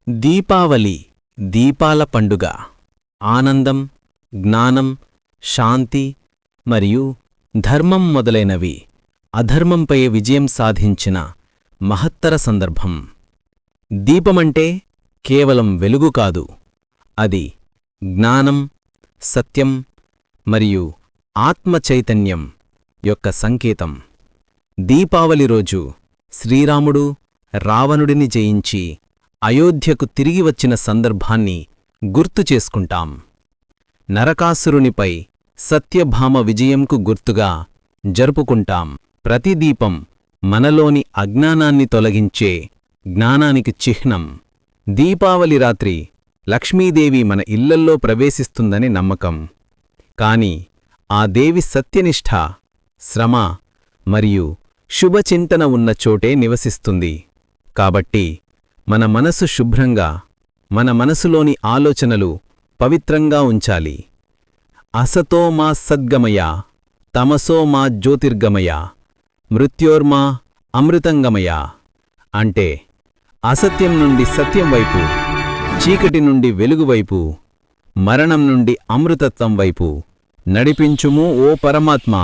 దీపావళి దీపాల పండుగ ఆనందం, జ్ఞానం, శాంతి మరియు ధర్మం మొదలైనవి అధర్మంపై విజయం సాధించిన మహత్తర సందర్భం. దీపమంటే కేవలం వెలుగు కాదు, అది జ్ఞానం, సత్యం మరియు ఆత్మచైతన్యం యొక్క సంకేతం. దీపావళి రోజు శ్రీరాముడు రావణుడిని జయించి అయోధ్యకు తిరిగి వచ్చిన సందర్భాన్ని గుర్తు చేసుకుంటాం. నరకాసురునిపై సత్యభామ విజయంకు గుర్తుగా జరుపుకుంటాం. ప్రతి దీపం మనలోని అజ్ఞానాన్ని తొలగించే జ్ఞానానికి చిహ్నం. దీపావళి రాత్రి లక్ష్మీదేవి మన ఇళ్లల్లో ప్రవేశిస్తుందని నమ్మకం. కాని ఆ దేవి సత్యనిష్ఠ, శ్రమ మరియు శుభచింతన ఉన్న చోటే నివసిస్తుంది. కాబట్టి మన మనసు శుభ్రంగా, మన మనసులోని ఆలోచనలు పవిత్రంగా ఉంచాలి. అసతో మా సద్గమయ, తమసో మా జ్యోతిర్గమయ, మృత్యోర్మా అమృతంగమయ. అంటే అసత్యం నుండి సత్యం వైపు, చీకటి నుండి వెలుగువైపు, మరణం నుండి అమృతత్వం వైపు నడిపించుము ఓ పరమాత్మా.